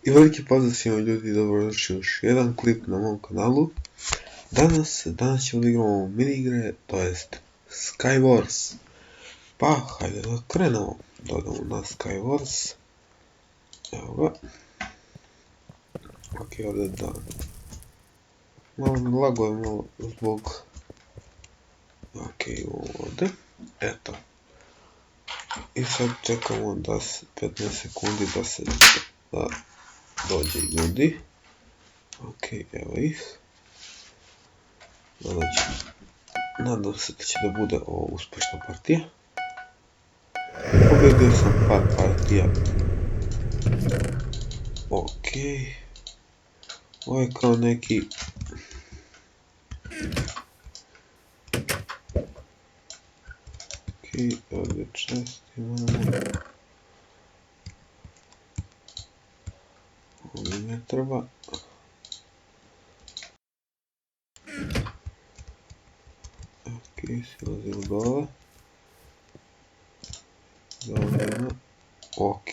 I veliki pozdrav svima ljudi, dobrodošli još jedan klip na mom kanalu. Danas ćemo da igramo mini-igre, to jest Skywars. Pa, hajde da krenemo. Dodamo na Skywars. Evo ga. Ok, ovdje da... Malo lago je malo zbog... Ok, ovdje. Eto. I sad čekamo da se 15 sekundi da dođe ljudi. Ok, evo ih. Nadam se da će da bude ovo uspješna partija. Pobedio sam par partija. Ok. Ovo je kao neki... Ok, ovdje čest imamo. Ovdje ne treba. Ok, silazimo dole. Dobro. Ok.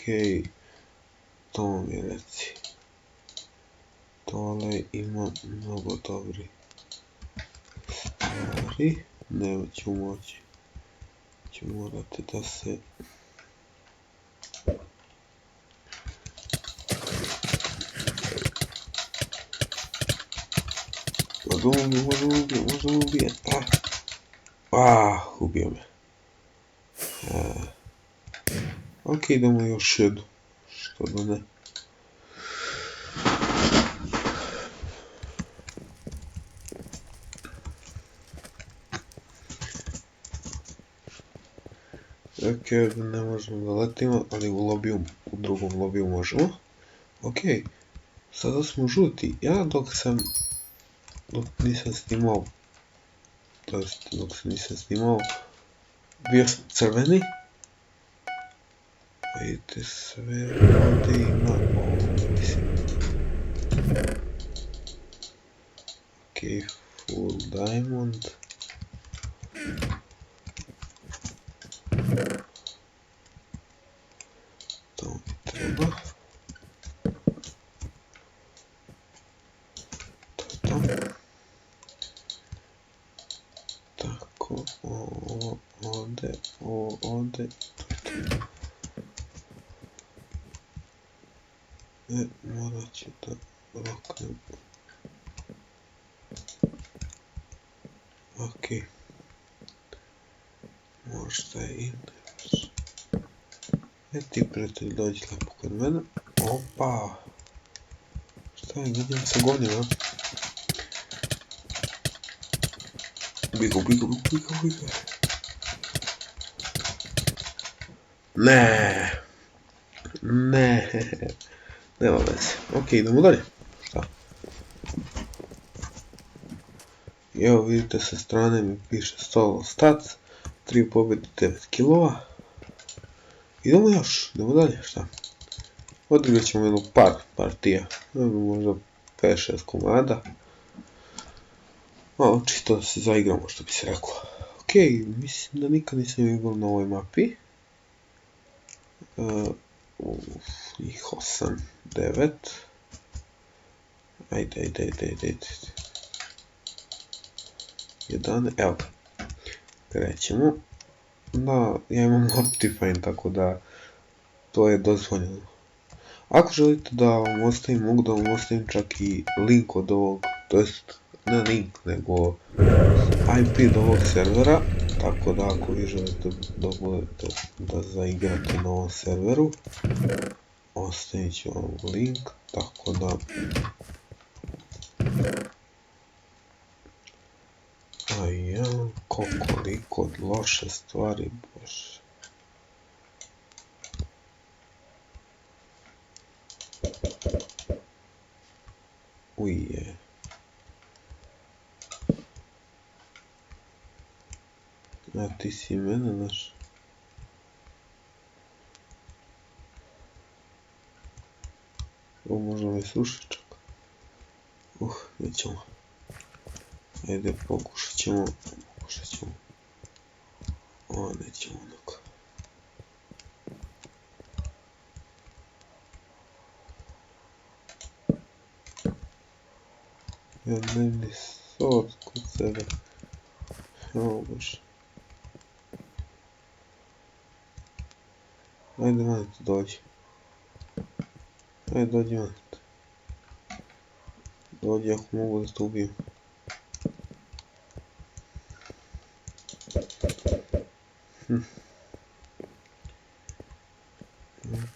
To mi reci. Dole ima mnogo dobri stvari. Neću moći. Ću morati da se... Možda ubije. Ubio me. Ok, idemo još jednu. Što da ne. Ok, ovdje ne možemo da letimo, ali u drugom lobiju možemo. Ok, sada smo žuti. Ja dok nisam snimao, bio sam crveni. Vidite sve ovdje ima ok, full diamond. To mi treba. To je to. Tako, ovo ovdje, morat ću da roknem. Ok. Možda je interes. Ti prijatelj dođi lepo kod mene. Opa! Šta je, gledam se gonio, Bigo. Ne. Nema veze. Ok, idemo dalje. Šta? I evo vidite sa strane mi piše solo stats. 3 pobjede, 9 kilova. Idemo dalje, šta? Odigrat ćemo jednu par partija. Možda 5-6 komada. Malo čisto da se zaigramo, što bi se reklo. Ok, mislim da nikad nisam igrao na ovoj mapi. Njih 8, 9. Ajde. 11, evo. Krećemo. Da, ja imam Optifine, tako da to je dozvoljeno. Ako želite da vam ostavim, mogu da vam ostavim čak i link od ovog, to jest ne link, nego IP do ovog servera, tako da ako vi želite da zaigrate na ovom serveru, ostavit ću vam link, tako da... koliko loše stvari, bože. Uje. A ti si mene naš. Ovo možda me sluša čak. Nećemo. Ajde, pokušat ćemo. Nećemo onako. Ja dnevni sod kod sebe. O bože. Ajde Manete dođi. Ajde dođi Manete. Dođi ako mogu da te ubijem.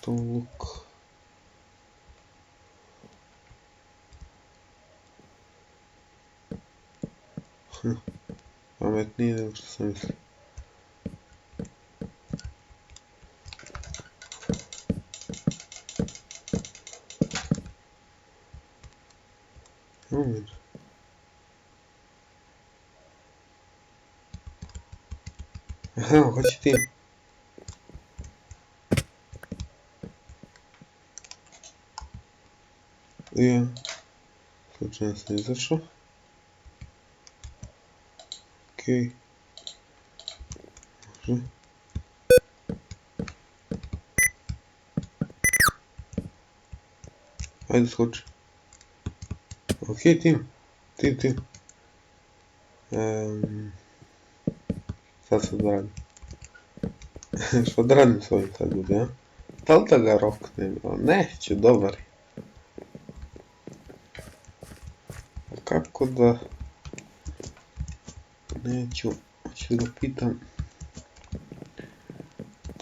To luk. Pametnije nego što sam mislio. Umir. Aha, hoće ti. Ja. Slučajno sam izašao. Okej. Može. Ajde skoči. Okej, tim. Tim. Sad da radim. Što da radim s ovim sad ljudi, a? Da li da ga roknem? Neću, dobar je. Kako da... Neću, hoću da pitam...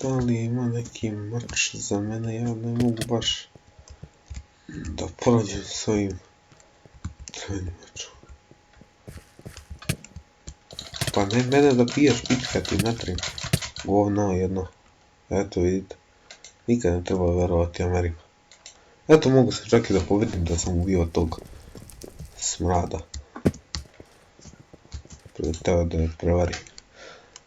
Da li ima neki mač za mene, ja ne mogu baš... Da prođem s ovim... Trajnim mačom. Pa ne mene da piješ pitka ti natrim. Govno jedno. Eto vidite. Nikad ne treba verovati Amerima. Eto mogu se čak i da povedim da sam ubio tog smrada. Teo da je prevari.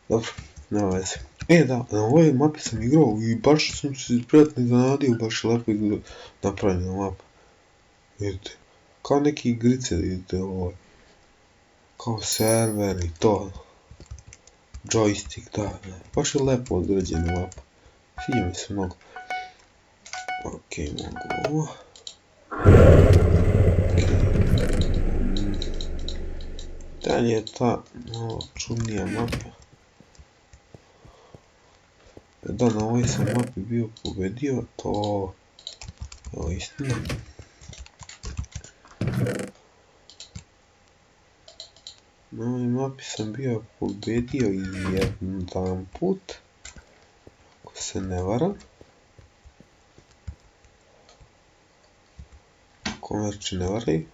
Dobro, nema veze. Da, na ovoj mapi sam igrao i baš sam se prijatno iznenadio, baš lepo napravljena mapa. Vidite, kao neke igrice, vidite ovo. Kao server i to. Joystick, da. Baš je lepo određena mapa. Sviđa mi se mnogo. Okej, mogu ovo. Dalje je ta malo čudnija mapa. Da, na ovoj sam mapi bio pobedio, to je istina. Na ovoj mapi sam bio pobedio jedan put, ako se ne varam. Komerči ne varaju.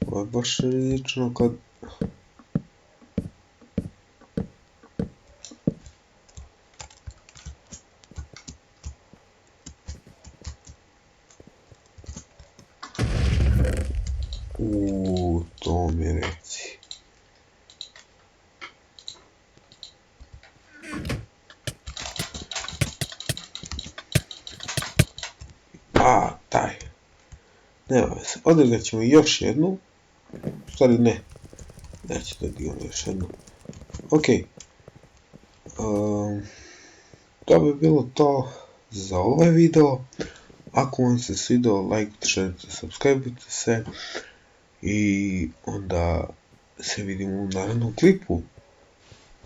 Ovo je baš rizično kad... To mi reci. Taj. Nema veze. Odigrat ćemo još jednu. U stvari ne. Neće da odigramo još jednu. Okej. To bi bilo to za ovaj video. Ako vam se svidao, lajkujte, šerite, subscribeujte se. I onda se vidimo u narednom klipu.